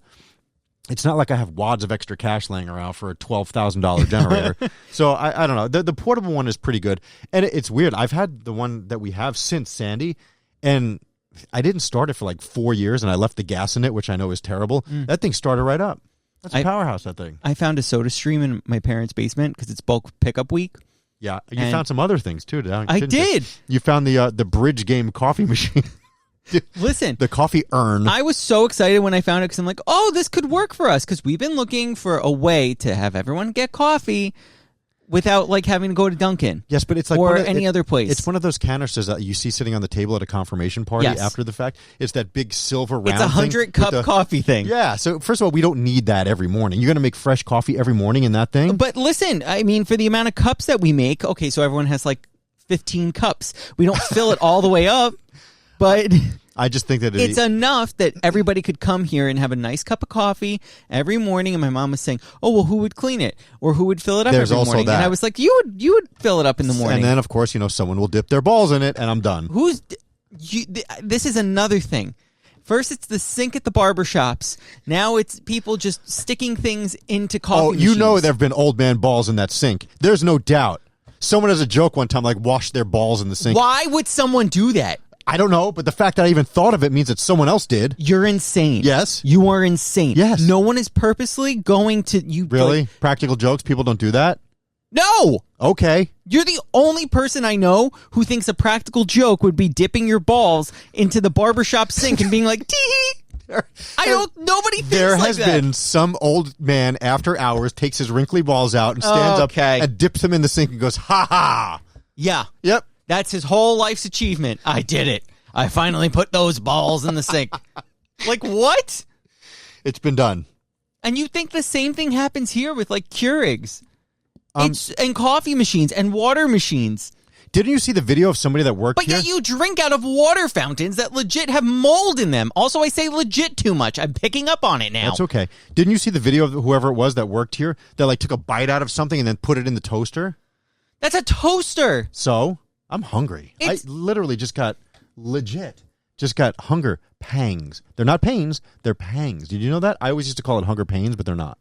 it's not like I have wads of extra cash laying around for a $12,000 generator. So I don't know. The portable one is pretty good. And it's weird. I've had the one that we have since Sandy, and I didn't start it for like 4 years, and I left the gas in it, which I know is terrible. That thing started right up. That's a powerhouse, that thing. I found a soda stream in my parents' basement because it's bulk pickup week. Yeah, you found some other things too. I did. You found the Bridge Game coffee machine. Listen, the coffee urn. I was so excited when I found it because I'm like, oh, this could work for us because we've been looking for a way to have everyone get coffee without like having to go to Dunkin'. Yes, but it's like or any other place. It's one of those canisters that you see sitting on the table at a confirmation party after the fact. It's that big silver round. It's a 100-cup coffee thing. Yeah. So first of all, we don't need that every morning. You're going to make fresh coffee every morning in that thing. But listen, I mean, for the amount of cups that we make, okay, so everyone has like 15 cups. We don't fill it all the way up, but I just think that it's enough that everybody could come here and have a nice cup of coffee every morning. And my mom was saying, "Oh, well, who would clean it or who would fill it up There's every also morning?" that. And I was like, "You would fill it up in the morning." And then, of course, someone will dip their balls in it, and I'm done. This is another thing. First, it's the sink at the barbershops. Now it's people just sticking things into coffee machines. There have been old man balls in that sink. There's no doubt. Someone has a joke one time, like, wash their balls in the sink. Why would someone do that? I don't know, but the fact that I even thought of it means that someone else did. You're insane. Yes. You are insane. Yes. No one is purposely going to... Really? Like, practical jokes? People don't do that? No! Okay. You're the only person I know who thinks a practical joke would be dipping your balls into the barbershop sink and being like, tee. Nobody thinks there like has that. been some old man after hours takes his wrinkly balls out and stands up and dips them in the sink and goes, ha ha. Yeah. Yep. That's his whole life's achievement. I did it. I finally put those balls in the sink. Like, what? It's been done. And you think the same thing happens here with, like, Keurigs. And coffee machines and water machines. Didn't you see the video of somebody that worked here? But yet you drink out of water fountains that legit have mold in them. Also, I say legit too much. I'm picking up on it now. That's okay. Didn't you see the video of whoever it was that worked here that, like, took a bite out of something and then put it in the toaster? That's a toaster. So, I'm hungry. I literally just got hunger pangs. They're not pains, they're pangs. Did you know that? I always used to call it hunger pains, but they're not.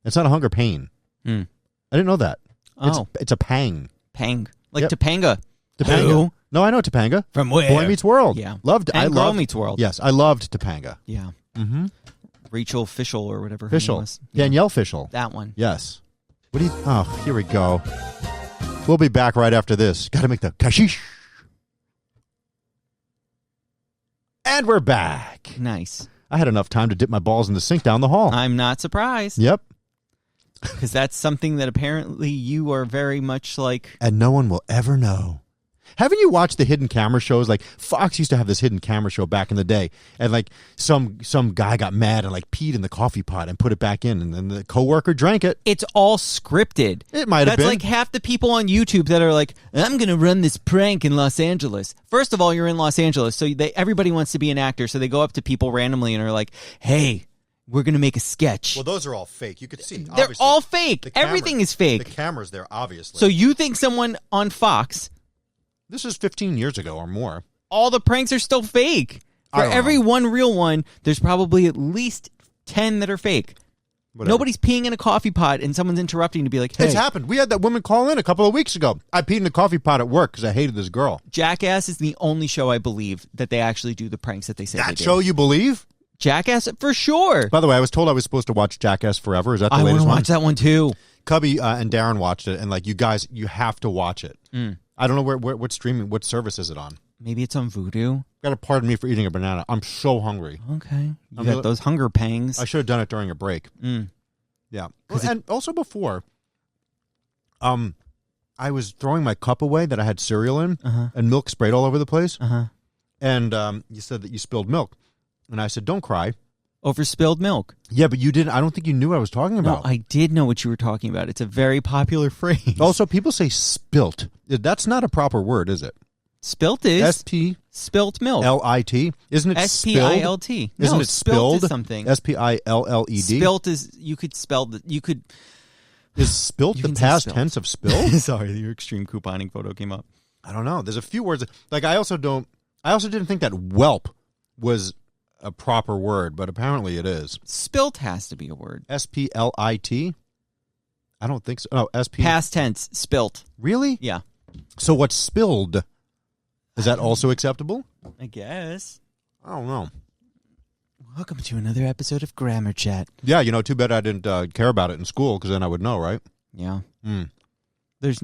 It's not a hunger pain. I didn't know that. Oh. It's a pang. Pang. Like Topanga. Topanga. Who? No, I know Topanga. From where? Boy Meets World. Yeah. Girl Meets World. Yes, I loved Topanga. Yeah. Mm-hmm. Rachel Fischel or whatever. Fischel. Yeah. Danielle Fischel. That one. Yes. Oh, here we go. We'll be back right after this. Got to make the kashish. And we're back. Nice. I had enough time to dip my balls in the sink down the hall. I'm not surprised. Yep. Because that's something that apparently you are very much like... And no one will ever know. Haven't you watched the hidden camera shows? Like, Fox used to have this hidden camera show back in the day. And, like, some guy got mad and, like, peed in the coffee pot and put it back in. And then the coworker drank it. It's all scripted. It might have been. That's like half the people on YouTube that are like, I'm going to run this prank in Los Angeles. First of all, you're in Los Angeles, so everybody wants to be an actor. So they go up to people randomly and are like, hey, we're going to make a sketch. Well, those are all fake. You could see. They're obviously. all fake. Everything is fake. The camera's there, obviously. So you think someone on Fox... This is 15 years ago or more. All the pranks are still fake. For every one real one, there's probably at least 10 that are fake. Whatever. Nobody's peeing in a coffee pot and someone's interrupting to be like, hey. It's happened. We had that woman call in a couple of weeks ago. I peed in a coffee pot at work because I hated this girl. Jackass is the only show I believe that they actually do the pranks that they say they do. That show you believe? Jackass, for sure. By the way, I was told I was supposed to watch Jackass Forever. Is that the latest one? I want to watch that one too. Cubby and Darren watched it, and like, you guys, you have to watch it. I don't know what streaming, what service is it on? Maybe it's on Vudu. Got to pardon me for eating a banana. I'm so hungry. Okay. You got those hunger pangs. I should have done it during a break. Yeah. And also before, I was throwing my cup away that I had cereal in, and milk sprayed all over the place. And you said that you spilled milk. And I said, don't cry. over spilled milk. Yeah, but you didn't. I don't think you knew what I was talking No, about. I did know what you were talking about. It's a very popular phrase. Also, people say spilt. That's not a proper word, is it? Spilt is S-P-L-I-T. spilt milk. Isn't it S-P-I-L-T. Isn't No, it spilt spilled? is something. S-P-I-L-L-E-D. Spilt is, you could spell the, you could. Is spilt You the can say past spilt. tense of spill? Sorry, your extreme couponing photo came up. I don't know. There's a few words. Like, I also didn't think that whelp was a proper word, but apparently it is. Spilt has to be a word. S-P-L-I-T? I don't think so. Oh, S-P. Past tense, spilt. Really? Yeah. So what's spilled? Is that also acceptable? I guess. I don't know. Welcome to another episode of Grammar Chat. Yeah, too bad I didn't care about it in school, because then I would know, right? Yeah. Mm. There's,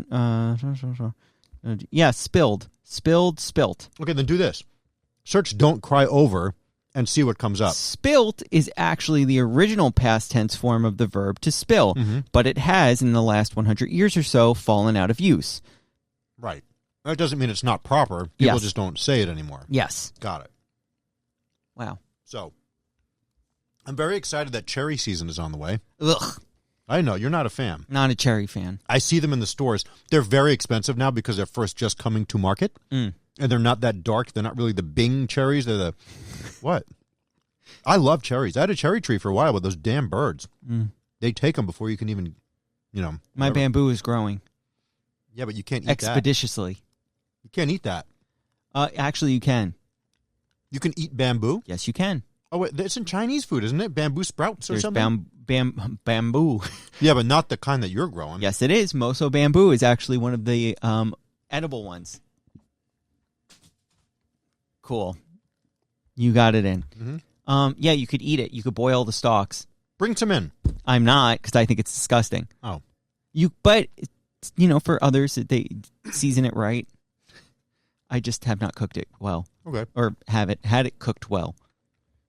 yeah, spilled. Spilled, spilt. Okay, then do this. Search "don't cry over" and see what comes up. Spilt is actually the original past tense form of the verb to spill, but it has, in the last 100 years or so, fallen out of use. Right. That doesn't mean it's not proper. People Yes. just don't say it anymore. Yes. Got it. Wow. So, I'm very excited that cherry season is on the way. Ugh. I know, you're not a fan. Not a cherry fan. I see them in the stores. They're very expensive now because they're first just coming to market. Mm. And they're not that dark. They're not really the Bing cherries. They're the... What? I love cherries. I had a cherry tree for a while with those damn birds. Mm. They take them before you can even, My whatever. bamboo is growing. Yeah, but you can't eat Expeditiously. that. You can't eat that. Actually, you can. You can eat bamboo? Yes, you can. Oh, wait, it's in Chinese food, isn't it? Bamboo sprouts or There's something? bamboo. Yeah, but not the kind that you're growing. Yes, it is. Moso bamboo is actually one of the edible ones. Cool. You got it in. Mhm. Yeah, you could eat it. You could boil the stalks. Bring some in. I'm not, because I think it's disgusting. Oh. But for others, they season it right. I just have not cooked it well, Okay. or had it cooked well.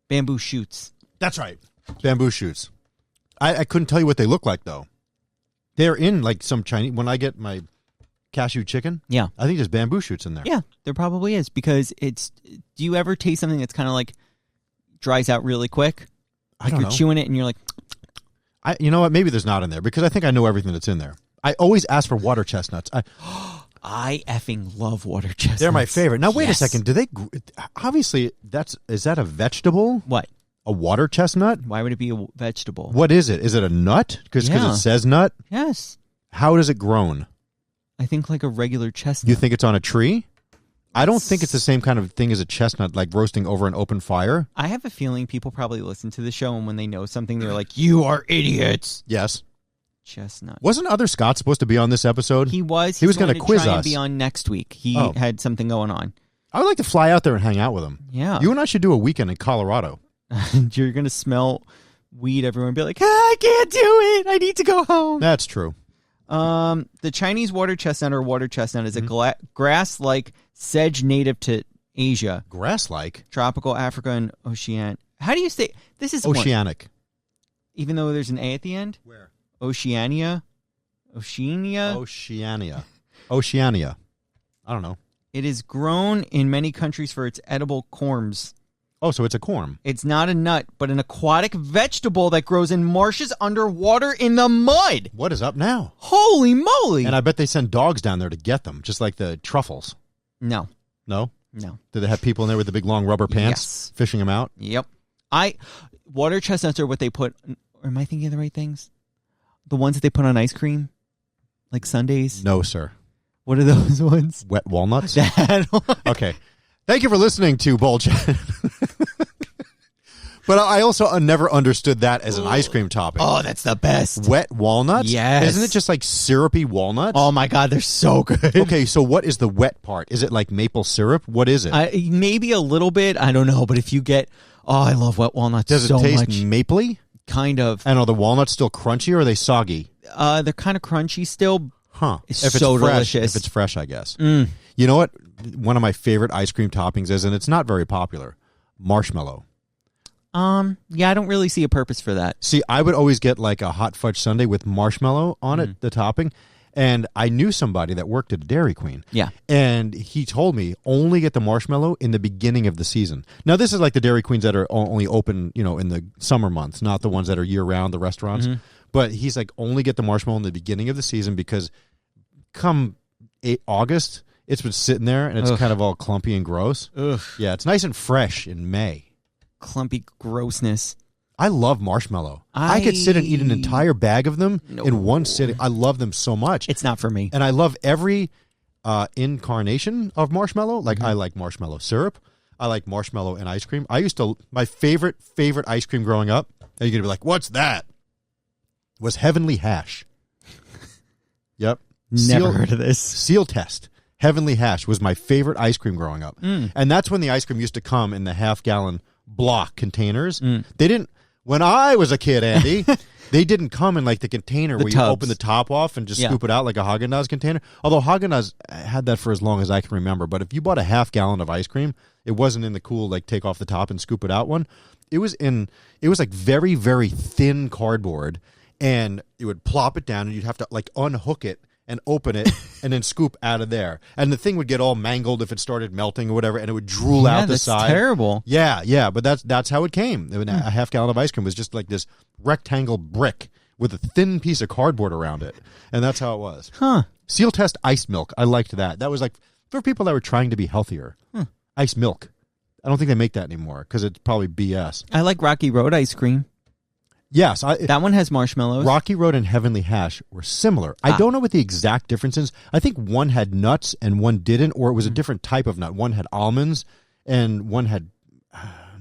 Bamboo shoots. That's right. Bamboo shoots. I couldn't tell you what they look like, though. They're in, like, some Chinese... When I get my cashew chicken, Yeah. I think there's bamboo shoots in there. Yeah, there probably is, because it's... Do you ever taste something that's kind of like dries out really quick? I don't You're know. chewing it and you're like... You know what? Maybe there's not in there, because I think I know everything that's in there. I always ask for water chestnuts. I effing love water chestnuts. They're my favorite. Now, wait Yes. a second. Do they... Obviously, is that a vegetable? What? A water chestnut? Why would it be a vegetable? What is it? Is it a nut? Because Yeah. it says nut? Yes. How does it grown? I think like a regular chestnut. You think it's on a tree? I don't think it's the same kind of thing as a chestnut, like roasting over an open fire. I have a feeling people probably listen to the show, and when they know something, they're like, "You are idiots." Yes. Chestnut. Wasn't Other Scott supposed to be on this episode? He was. He was going gonna to quiz try us. and be on next week. He Oh. had something going on. I would like to fly out there and hang out with him. Yeah. You and I should do a weekend in Colorado. You're going to smell weed everywhere and be like, I can't do it. I need to go home. That's true. The Chinese water chestnut or water chestnut is a grass-like sedge native to Asia, Grass-like? tropical Africa, and Oceania. How do you say this? Is one, Oceanic. even though there's an A at the end? Where? Oceania. Oceania. Oceania. I don't know. It is grown in many countries for its edible corms. Oh, so it's a corm. It's not a nut, but an aquatic vegetable that grows in marshes underwater in the mud. What is up now? Holy moly! And I bet they send dogs down there to get them, just like the truffles. No. No? No. Do they have people in there with the big long rubber pants Yes. fishing them out? Yep. Water chestnuts are what they put. Or am I thinking of the right things? The ones that they put on ice cream, like sundaes. No, sir. What are those ones? Wet walnuts? That one. Okay. Thank you for listening to Bowl Chat. But I also never understood that as an ice cream topping. Oh, that's the best. Wet walnuts? Yes. Isn't it just like syrupy walnuts? Oh my God, they're so good. Okay, so what is the wet part? Is it like maple syrup? What is it? Maybe a little bit. I don't know, but if you get, I love wet walnuts Does it so taste much. mapley? Kind of. And are the walnuts still crunchy or are they soggy? They're kind of crunchy still. Huh. It's If so fresh, delicious. If it's fresh, I guess. Mm. You know what? One of my favorite ice cream toppings is, and it's not very popular, marshmallow. Yeah, I don't really see a purpose for that. See, I would always get like a hot fudge sundae with marshmallow on it, the topping. And I knew somebody that worked at a Dairy Queen. Yeah. And he told me only get the marshmallow in the beginning of the season. Now, this is like the Dairy Queens that are only open, in the summer months, not the ones that are year-round, the restaurants. Mm-hmm. But he's like, only get the marshmallow in the beginning of the season because come August, it's been sitting there and it's kind of all clumpy and gross. Ugh. Yeah, it's nice and fresh in May. Clumpy grossness. I love marshmallow. I could sit and eat an entire bag of them in one sitting. I love them so much. It's not for me. And I love every incarnation of marshmallow. Like I like marshmallow syrup. I like marshmallow and ice cream. My favorite ice cream growing up, and you're going to be like, what's that? Was Heavenly Hash. Yep. Never heard of this. Seal Test. Heavenly Hash was my favorite ice cream growing up. And that's when the ice cream used to come in the half-gallon block containers. They didn't, when I was a kid, Andy, they didn't come in like the container where tubs. you open the top off and just scoop it out like a Haagen-Dazs container. Although Haagen-Dazs had that for as long as I can remember. But if you bought a half-gallon of ice cream, it wasn't in the cool, like, take off the top and scoop it out one. It was like very, very thin cardboard, and it would plop it down, and you'd have to, like, unhook it and open it and then scoop out of there. And the thing would get all mangled if it started melting or whatever, and it would drool out the side. That's terrible. Yeah, but that's how it came. A half gallon of ice cream was just like this rectangle brick with a thin piece of cardboard around it. And that's how it was. Huh. Seal Test ice milk. I liked that. That was like for people that were trying to be healthier. Ice milk. I don't think they make that anymore because it's probably BS. I like Rocky Road ice cream. Yes. That one has marshmallows. Rocky Road and Heavenly Hash were similar. I don't know what the exact difference is. I think one had nuts and one didn't, or it was a different type of nut. One had almonds and one had,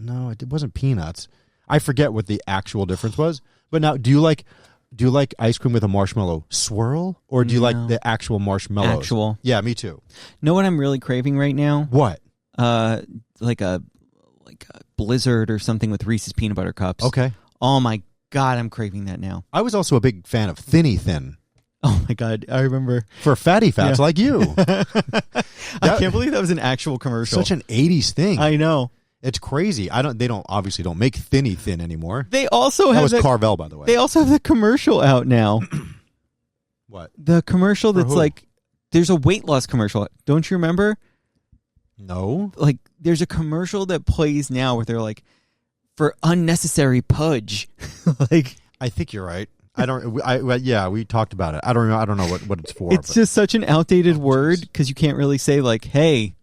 no, it wasn't peanuts. I forget what the actual difference was. But now, do you like ice cream with a marshmallow swirl, or do you like the actual marshmallows? Actual. Yeah, me too. Know what I'm really craving right now? What? Like a Blizzard or something with Reese's peanut butter cups. Okay. Oh my God, I'm craving that now. I was also a big fan of Thinny Thin. Oh my God, I remember. For fatty fats like you. I can't believe that was an actual commercial. Such an 80s thing. I know. It's crazy. They obviously don't make Thinny Thin anymore. They also that have was Carvel, by the way. They also have the commercial out now. What? The commercial For that's who? like, there's a weight loss commercial. Don't you remember? No. Like, there's a commercial that plays now where they're like, for unnecessary pudge. Like, I think you're right. Yeah, we talked about it. I don't know what it's for. It's just such an outdated word because you can't really say like, hey.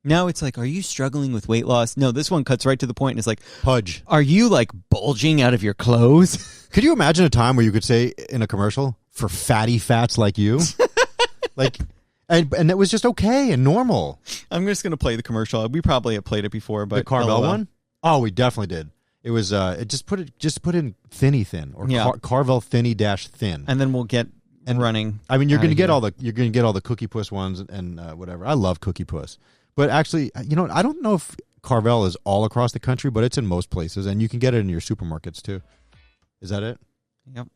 Now it's like, are you struggling with weight loss? No, this one cuts right to the point and it's like, pudge. Are you like bulging out of your clothes? Could you imagine a time where you could say in a commercial, for fatty fats like you? Like, and it was just okay and normal. I'm just going to play the commercial. We probably have played it before, but the Carvel one? Oh, we definitely did. It was just put in Thinny Thin or Carvel Thinny -thin, and then we'll get running. I mean, you're going to get all the Cookie Puss ones and whatever. I love Cookie Puss, but actually, I don't know if Carvel is all across the country, but it's in most places, and you can get it in your supermarkets too. Is that it? Yep.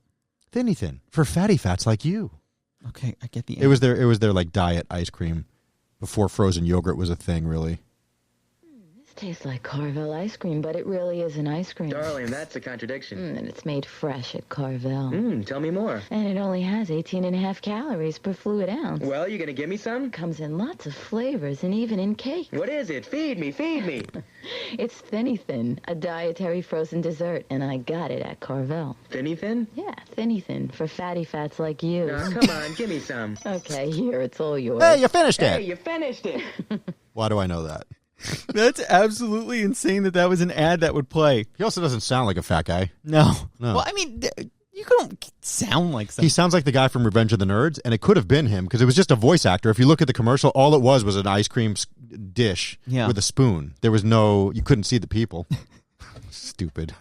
Thinny Thin for fatty fats like you. Okay, I get the. It was their like diet ice cream before frozen yogurt was a thing, really. Tastes like Carvel ice cream, but it really isn't ice cream. Darling, that's a contradiction. And it's made fresh at Carvel. Tell me more. And it only has 18.5 calories per fluid ounce. Well, you gonna give me some? Comes in lots of flavors and even in cake. What is it? Feed me. It's Thinny Thin, a dietary frozen dessert, and I got it at Carvel. Thinny Thin? Yeah, Thinny Thin, for fatty fats like you. Now, come on, give me some. Okay, here, it's all yours. Hey, you finished it. Hey, you finished it. Why do I know that? That's absolutely insane that was an ad that would play. He also doesn't sound like a fat guy. No. Well, I mean, you don't sound like something. He sounds like the guy from Revenge of the Nerds, and it could have been him because it was just a voice actor. If you look at the commercial, all it was an ice cream dish with a spoon. There was you couldn't see the people. Stupid.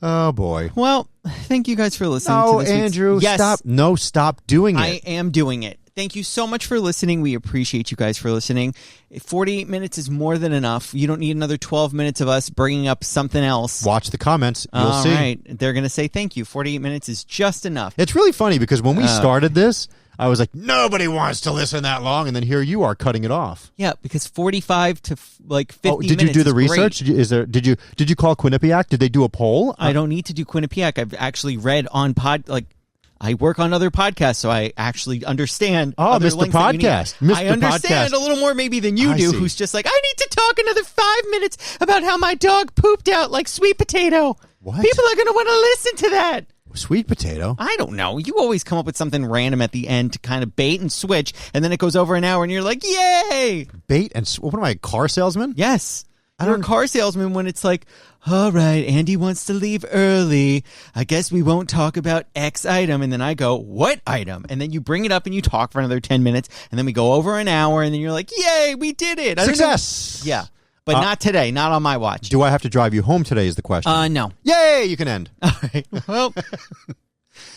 Oh, boy. Well, thank you guys for listening to this. Andrew, stop. No, stop doing it. I am doing it. Thank you so much for listening. We appreciate you guys for listening. 48 minutes is more than enough. You don't need another 12 minutes of us bringing up something else. Watch the comments. You'll see. All right. They're going to say thank you. 48 minutes is just enough. It's really funny because when we started this, I was like, nobody wants to listen that long. And then here you are cutting it off. Yeah, because 45 to 50 minutes. Did you do the research? Did you call Quinnipiac? Did they do a poll? I don't need to do Quinnipiac. I've actually read on I work on other podcasts, so I actually understand. Oh, other Mr. links that you need. Podcast. Mr. I understand Podcast. a little more maybe than you I do, see. who's just like, I need to talk another 5 minutes about how my dog pooped out like sweet potato. What? People are going to want to listen to that. Sweet potato. I don't know. You always come up with something random at the end to kind of bait and switch, and then it goes over an hour, and you're like, yay! Bait and what am I, a car salesman? Yes. You're a car salesman when it's like, all right, Andy wants to leave early. I guess we won't talk about X item. And then I go, what item? And then you bring it up and you talk for another 10 minutes. And then we go over an hour, and then you're like, yay, we did it. I don't know- Success. Yeah. But not today. Not on my watch. Do I have to drive you home today is the question. No. Yay, you can end. All right. Well,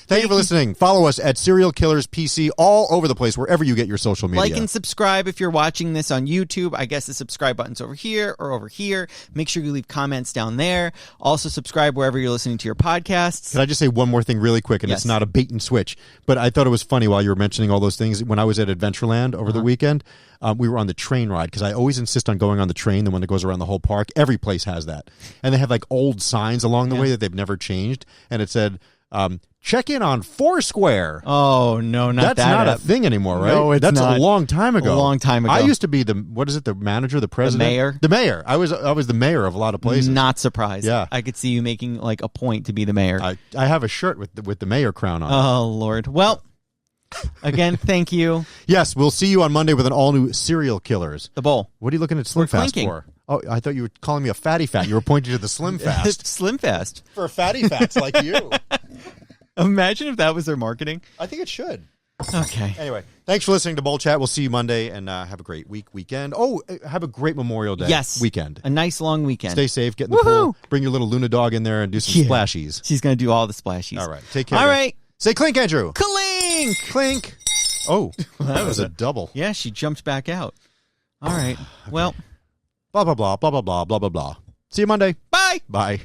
Thank you for listening. Follow us at Serial Killers PC all over the place, wherever you get your social media. like and subscribe if you're watching this on YouTube. I guess the subscribe button's over here or over here. Make sure you leave comments down there. Also subscribe wherever you're listening to your podcasts. Can I just say one more thing really quick? And Yes. it's not a bait and switch, but I thought it was funny while you were mentioning all those things. When I was at Adventureland over the weekend, we were on the train ride because I always insist on going on the train, the one that goes around the whole park. Every place has that. And they have like old signs along the way that they've never changed. And it said, check in on Foursquare. Oh, no, not That's that not app. a thing anymore, right? No, it's That's not. a long time ago. A long time ago. I used to be the manager, the president? mayor? The mayor. I was the mayor of a lot of places. Not surprised. Yeah. I could see you making like a point to be the mayor. I have a shirt with the mayor crown on. Oh, Lord. Well, again, thank you. Yes, we'll see you on Monday with an all-new Serial Killers. The bowl. What are you looking at Slim We're Fast clinking. for? Oh, I thought you were calling me a fatty fat. You were pointing to the Slim Fast. Slim Fast. For fatty fats like you. Imagine if that was their marketing. I think it should. Okay. Anyway, thanks for listening to Bowl Chat. We'll see you Monday, and have a great weekend. Oh, have a great Memorial Day weekend. A nice long weekend. Stay safe, get in the pool, bring your little Luna dog in there, and do some splashies. She's going to do all the splashies. All right, take care. All guys. right. Say clink, Andrew. Clink. Clink. Oh, that was a double. Yeah, she jumped back out. All right. Well. Blah, blah, blah, blah, blah, blah, blah, blah, blah. See you Monday. Bye. Bye.